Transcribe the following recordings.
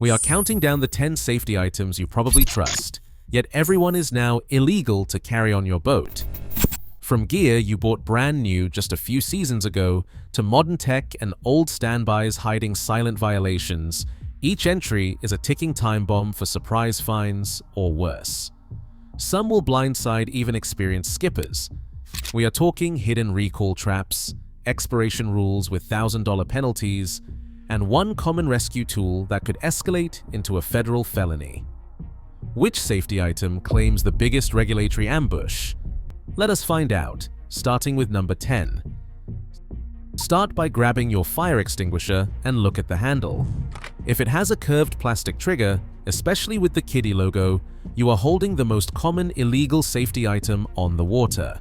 We are counting down the 10 safety items you probably trust, yet everyone is now illegal to carry on your boat. From gear you bought brand new just a few seasons ago to modern tech and old standbys hiding silent violations, each entry is a ticking time bomb for surprise fines or worse. Some will blindside even experienced skippers. We are talking hidden recall traps, expiration rules with $1,000 penalties, and one common rescue tool that could escalate into a federal felony. Which safety item claims the biggest regulatory ambush? Let us find out, starting with number 10. Start by grabbing your fire extinguisher and look at the handle. If it has a curved plastic trigger, especially with the Kidde logo, you are holding the most common illegal safety item on the water.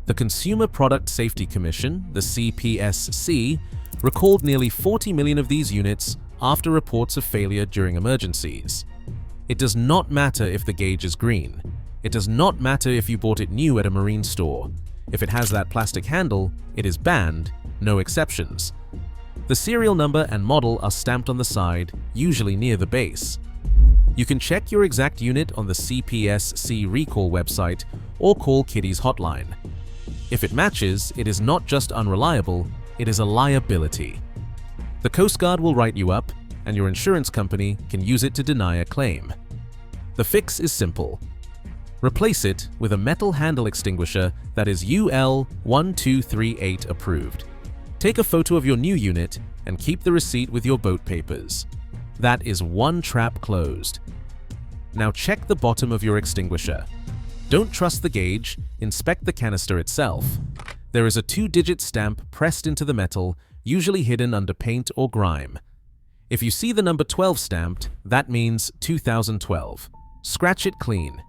The Consumer Product Safety Commission, the CPSC, recalled nearly 40 million of these units after reports of failure during emergencies. It does not matter if the gauge is green. It does not matter if you bought it new at a marine store. If it has that plastic handle, it is banned, no exceptions. The serial number and model are stamped on the side, usually near the base. You can check your exact unit on the CPSC Recall website or call Kidde's hotline. If it matches, it is not just unreliable, it is a liability. The Coast Guard will write you up, and your insurance company can use it to deny a claim. The fix is simple. Replace it with a metal handle extinguisher that is UL 1238 approved. Take a photo of your new unit and keep the receipt with your boat papers. That is one trap closed. Now check the bottom of your extinguisher. Don't trust the gauge, inspect the canister itself. There is a 2-digit stamp pressed into the metal, usually hidden under paint or grime. If you see the number 12 stamped, that means 2012. Scratch it clean.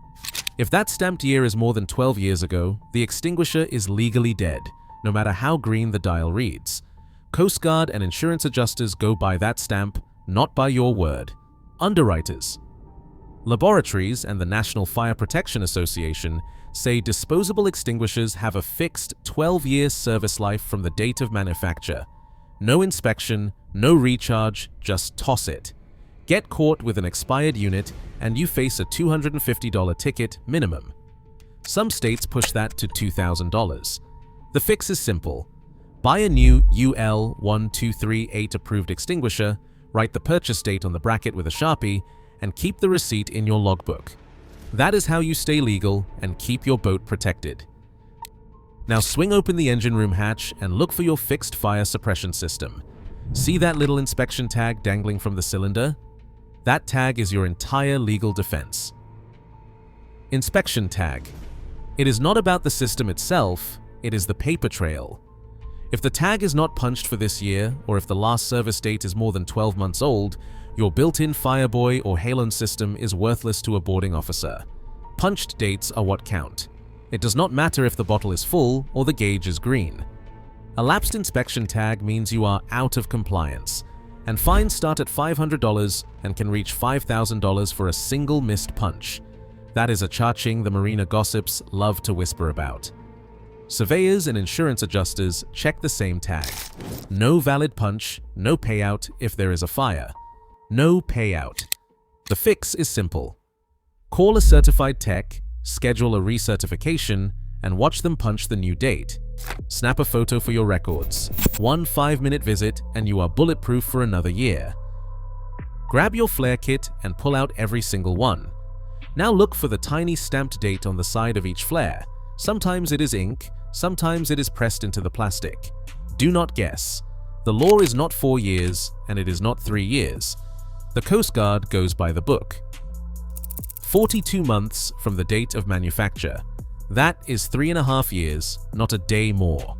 If that stamped year is more than 12 years ago, the extinguisher is legally dead, no matter how green the dial reads. Coast Guard and insurance adjusters go by that stamp, not by your word. Underwriters. Laboratories and the National Fire Protection Association say disposable extinguishers have a fixed 12-year service life from the date of manufacture. No inspection, no recharge, just toss it. Get caught with an expired unit and you face a $250 ticket minimum. Some states push that to $2,000. The fix is simple. Buy a new UL 1238 approved extinguisher, write the purchase date on the bracket with a Sharpie, and keep the receipt in your logbook. That is how you stay legal and keep your boat protected. Now swing open the engine room hatch and look for your fixed fire suppression system. See that little inspection tag dangling from the cylinder? That tag is your entire legal defense. Inspection tag. It is not about the system itself, it is the paper trail. If the tag is not punched for this year, or if the last service date is more than 12 months old, your built-in Fireboy or Halon system is worthless to a boarding officer. Punched dates are what count. It does not matter if the bottle is full or the gauge is green. A lapsed inspection tag means you are out of compliance, and fines start at $500 and can reach $5,000 for a single missed punch. That is a cha-ching the marina gossips love to whisper about. Surveyors and insurance adjusters check the same tag. No valid punch, no payout if there is a fire. No payout. The fix is simple. Call a certified tech, schedule a recertification, and watch them punch the new date. Snap a photo for your records. One 5-minute visit and you are bulletproof for another year. Grab your flare kit and pull out every single one. Now look for the tiny stamped date on the side of each flare. Sometimes it is ink, sometimes it is pressed into the plastic. Do not guess. The law is not 4 years and it is not 3 years. The Coast Guard goes by the book. 42 months from the date of manufacture. That is 3.5 years, not a day more.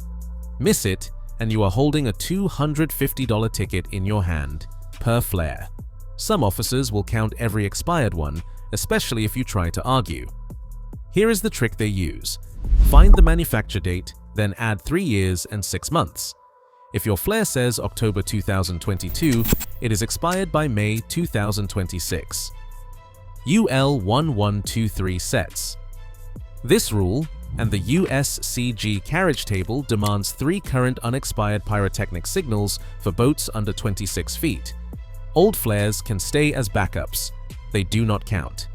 Miss it, and you are holding a $250 ticket in your hand, per flare. Some officers will count every expired one, especially if you try to argue. Here is the trick they use. Find the manufacture date, then add 3 years and 6 months. If your flare says October 2022, it is expired by May 2026. UL 1123 sets. This rule, and the USCG carriage table demands 3 current unexpired pyrotechnic signals for boats under 26 feet. Old flares can stay as backups. They do not count.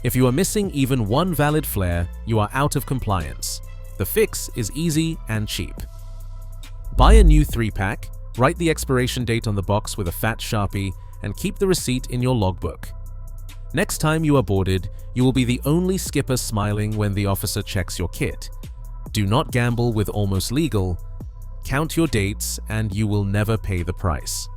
If you are missing even one valid flare, you are out of compliance. The fix is easy and cheap. Buy a new 3-pack, write the expiration date on the box with a fat Sharpie, and keep the receipt in your logbook. Next time you are boarded, you will be the only skipper smiling when the officer checks your kit. Do not gamble with almost legal. Count your dates and you will never pay the price.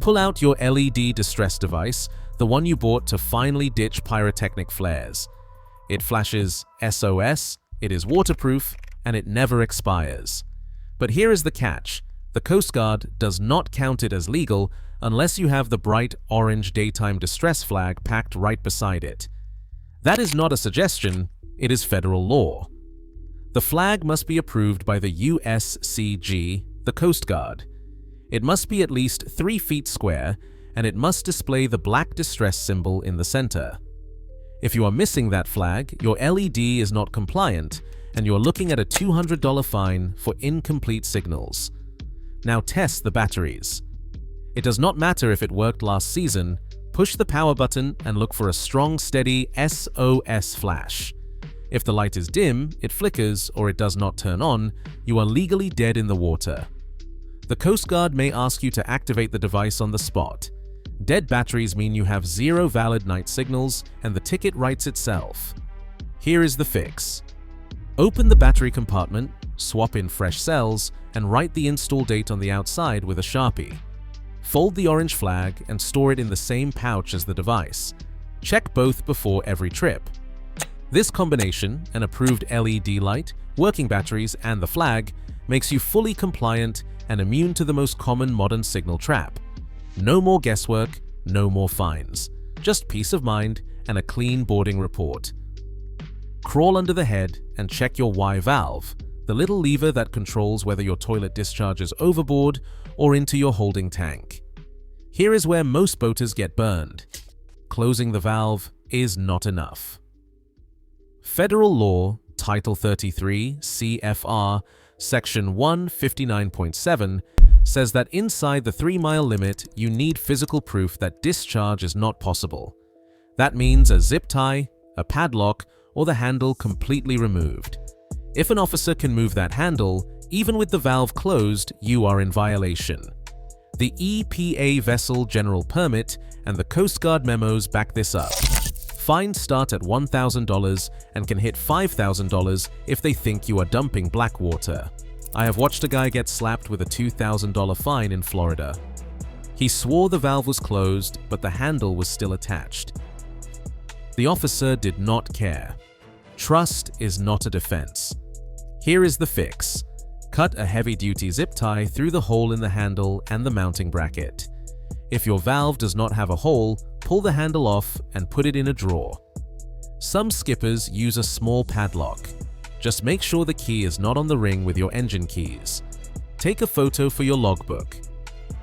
Pull out your LED distress device, the one you bought to finally ditch pyrotechnic flares. It flashes SOS, it is waterproof, and it never expires. But here is the catch. The Coast Guard does not count it as legal unless you have the bright orange daytime distress flag packed right beside it. That is not a suggestion, it is federal law. The flag must be approved by the USCG, the Coast Guard. It must be at least 3 feet square, and it must display the black distress symbol in the center. If you are missing that flag, your LED is not compliant, and you are looking at a $200 fine for incomplete signals. Now test the batteries. It does not matter if it worked last season, push the power button and look for a strong, steady SOS flash. If the light is dim, it flickers, or it does not turn on, you are legally dead in the water. The Coast Guard may ask you to activate the device on the spot. Dead batteries mean you have 0 valid night signals, and the ticket writes itself. Here is the fix. Open the battery compartment, swap in fresh cells, and write the install date on the outside with a Sharpie. Fold the orange flag and store it in the same pouch as the device. Check both before every trip. This combination, an approved LED light, working batteries, and the flag, makes you fully compliant and immune to the most common modern signal trap. No more guesswork, no more fines. Just peace of mind and a clean boarding report. Crawl under the head and check your Y valve, the little lever that controls whether your toilet discharges overboard or into your holding tank. Here is where most boaters get burned. Closing the valve is not enough. Federal Law, Title 33, CFR, Section 159.7 says that inside the 3-mile limit, you need physical proof that discharge is not possible. That means a zip tie, a padlock, or the handle completely removed. If an officer can move that handle, even with the valve closed, you are in violation. The EPA Vessel General Permit and the Coast Guard memos back this up. Fines start at $1,000 and can hit $5,000 if they think you are dumping black water. I have watched a guy get slapped with a $2,000 fine in Florida. He swore the valve was closed, but the handle was still attached. The officer did not care. Trust is not a defense. Here is the fix. Cut a heavy-duty zip tie through the hole in the handle and the mounting bracket. If your valve does not have a hole, pull the handle off and put it in a drawer. Some skippers use a small padlock. Just make sure the key is not on the ring with your engine keys. Take a photo for your logbook.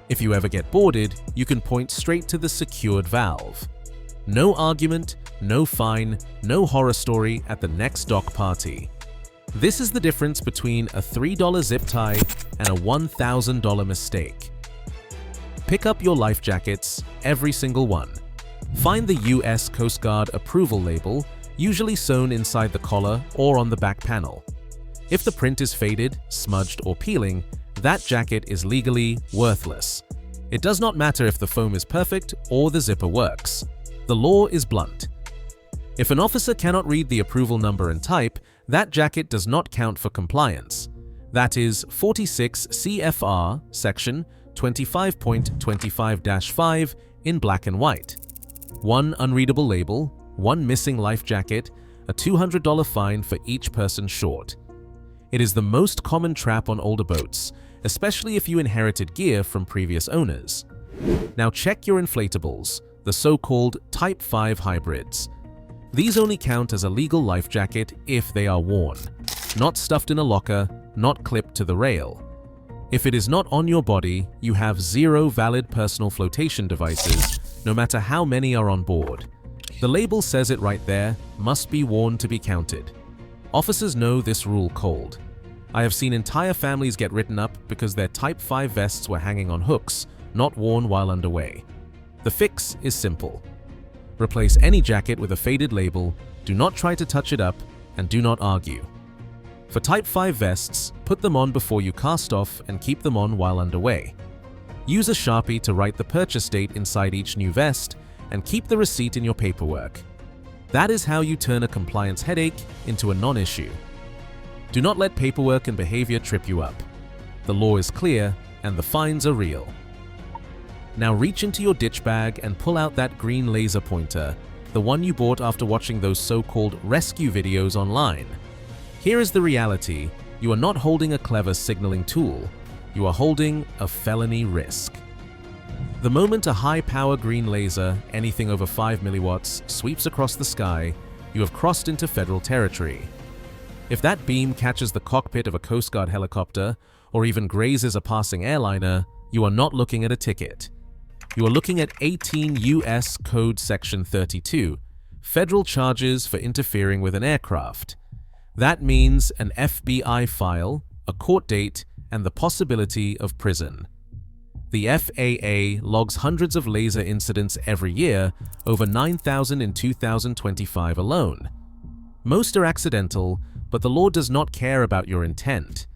If you ever get boarded, you can point straight to the secured valve. No argument, no fine, no horror story at the next dock party. This is the difference between a $3 zip tie and a $1,000 mistake. Pick up your life jackets, every single one. Find the US Coast Guard approval label, usually sewn inside the collar or on the back panel. If the print is faded, smudged, or peeling, that jacket is legally worthless. It does not matter if the foam is perfect or the zipper works. The law is blunt. If an officer cannot read the approval number and type, that jacket does not count for compliance. That is 46 CFR Section 25.25-5 in black and white. One unreadable label, one missing life jacket, a $200 fine for each person short. It is the most common trap on older boats, especially if you inherited gear from previous owners. Now check your inflatables, the so-called Type 5 hybrids. These only count as a legal life jacket if they are worn, not stuffed in a locker, not clipped to the rail. If it is not on your body, you have 0 valid personal flotation devices, no matter how many are on board. The label says it right there, must be worn to be counted. Officers know this rule cold. I have seen entire families get written up because their Type 5 vests were hanging on hooks, not worn while underway. The fix is simple. Replace any jacket with a faded label, do not try to touch it up, and do not argue. For Type 5 vests, put them on before you cast off and keep them on while underway. Use a Sharpie to write the purchase date inside each new vest and keep the receipt in your paperwork. That is how you turn a compliance headache into a non-issue. Do not let paperwork and behavior trip you up. The law is clear and the fines are real. Now reach into your ditch bag and pull out that green laser pointer, the one you bought after watching those so-called rescue videos online. Here is the reality: you are not holding a clever signaling tool, you are holding a felony risk. The moment a high-power green laser, anything over 5 milliwatts, sweeps across the sky, you have crossed into federal territory. If that beam catches the cockpit of a Coast Guard helicopter, or even grazes a passing airliner, you are not looking at a ticket. You are looking at 18 U.S. Code Section 32, federal charges for interfering with an aircraft. That means an FBI file, a court date, and the possibility of prison. The FAA logs hundreds of laser incidents every year, over 9,000 in 2025 alone. Most are accidental, but the law does not care about your intent.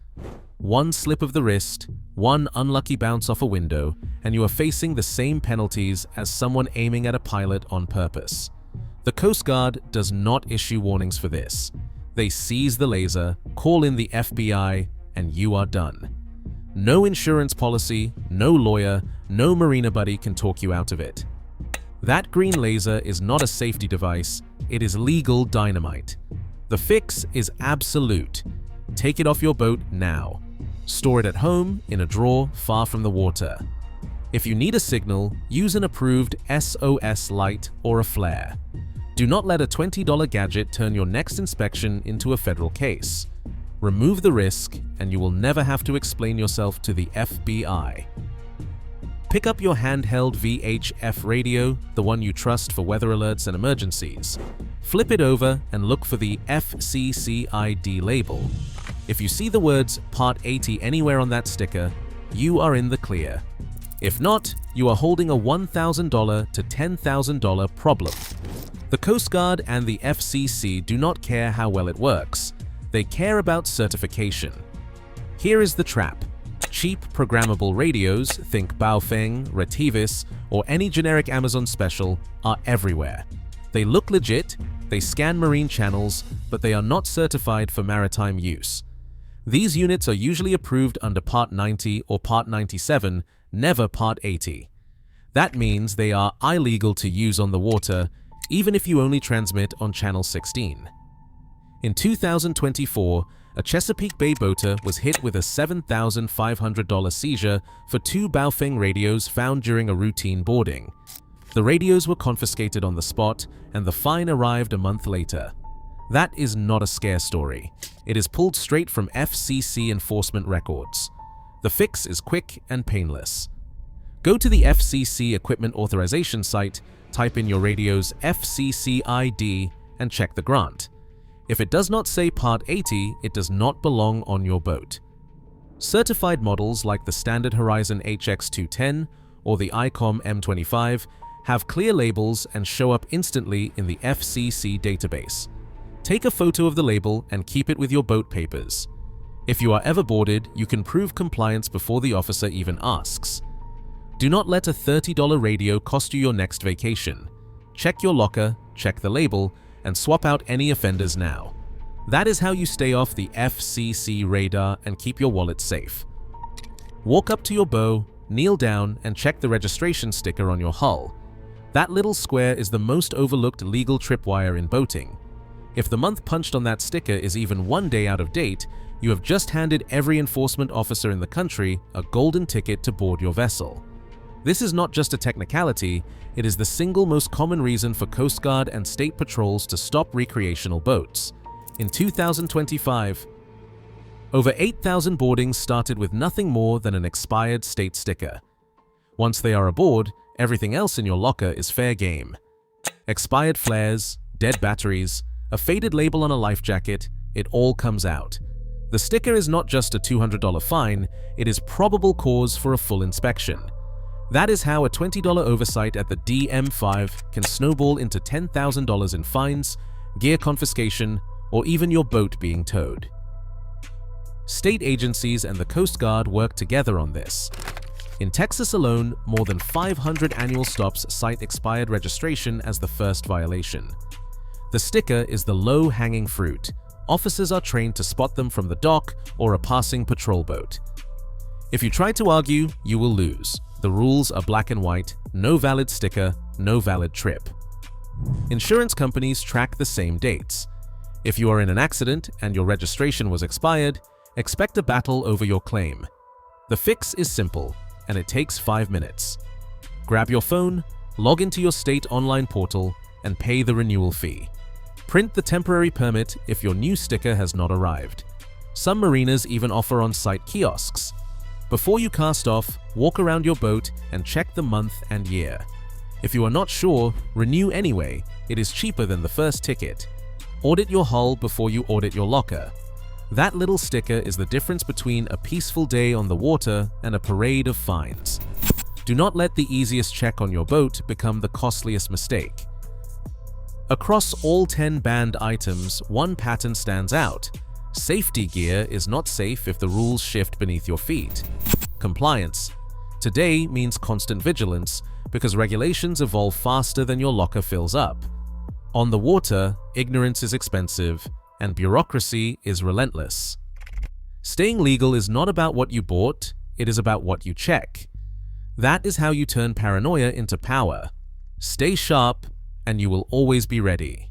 One slip of the wrist, one unlucky bounce off a window, and you are facing the same penalties as someone aiming at a pilot on purpose. The Coast Guard does not issue warnings for this. They seize the laser, call in the FBI, and you are done. No insurance policy, no lawyer, no marina buddy can talk you out of it. That green laser is not a safety device, it is legal dynamite. The fix is absolute. Take it off your boat now. Store it at home, in a drawer, far from the water. If you need a signal, use an approved SOS light or a flare. Do not let a $20 gadget turn your next inspection into a federal case. Remove the risk, and you will never have to explain yourself to the FBI. Pick up your handheld VHF radio, the one you trust for weather alerts and emergencies. Flip it over and look for the FCC-ID label. If you see the words Part 80 anywhere on that sticker, you are in the clear. If not, you are holding a $1,000 to $10,000 problem. The Coast Guard and the FCC do not care how well it works. They care about certification. Here is the trap. Cheap programmable radios, think Baofeng, Retivis, or any generic Amazon special, are everywhere. They look legit, they scan marine channels, but they are not certified for maritime use. These units are usually approved under Part 90 or Part 97, never Part 80. That means they are illegal to use on the water, even if you only transmit on Channel 16. In 2024, a Chesapeake Bay boater was hit with a $7,500 seizure for 2 Baofeng radios found during a routine boarding. The radios were confiscated on the spot, and the fine arrived a month later. That is not a scare story. It is pulled straight from FCC enforcement records. The fix is quick and painless. Go to the FCC Equipment Authorization site, type in your radio's FCC ID, and check the grant. If it does not say Part 80, it does not belong on your boat. Certified models like the Standard Horizon HX210 or the ICOM M25 have clear labels and show up instantly in the FCC database. Take a photo of the label and keep it with your boat papers. If you are ever boarded, you can prove compliance before the officer even asks. Do not let a $30 radio cost you your next vacation. Check your locker, check the label, and swap out any offenders now. That is how you stay off the FCC radar and keep your wallet safe. Walk up to your bow, kneel down, and check the registration sticker on your hull. That little square is the most overlooked legal tripwire in boating. If the month punched on that sticker is even 1 day out of date, you have just handed every enforcement officer in the country a golden ticket to board your vessel. This is not just a technicality, it is the single most common reason for Coast Guard and state patrols to stop recreational boats. In 2025, over 8,000 boardings started with nothing more than an expired state sticker. Once they are aboard, everything else in your locker is fair game. Expired flares, dead batteries, a faded label on a life jacket, it all comes out. The sticker is not just a $200 fine, it is probable cause for a full inspection. That is how a $20 oversight at the DM5 can snowball into $10,000 in fines, gear confiscation, or even your boat being towed. State agencies and the Coast Guard work together on this. In Texas alone, more than 500 annual stops cite expired registration as the first violation. The sticker is the low-hanging fruit. Officers are trained to spot them from the dock or a passing patrol boat. If you try to argue, you will lose. The rules are black and white: no valid sticker, no valid trip. Insurance companies track the same dates. If you are in an accident and your registration was expired, expect a battle over your claim. The fix is simple, and it takes 5 minutes. Grab your phone, log into your state online portal, and pay the renewal fee. Print the temporary permit if your new sticker has not arrived. Some marinas even offer on-site kiosks. Before you cast off, walk around your boat and check the month and year. If you are not sure, renew anyway. It is cheaper than the first ticket. Audit your hull before you audit your locker. That little sticker is the difference between a peaceful day on the water and a parade of fines. Do not let the easiest check on your boat become the costliest mistake. Across all 10 banned items, one pattern stands out. Safety gear is not safe if the rules shift beneath your feet. Compliance. Today means constant vigilance because regulations evolve faster than your locker fills up. On the water, ignorance is expensive and bureaucracy is relentless. Staying legal is not about what you bought, it is about what you check. That is how you turn paranoia into power. Stay sharp, and you will always be ready.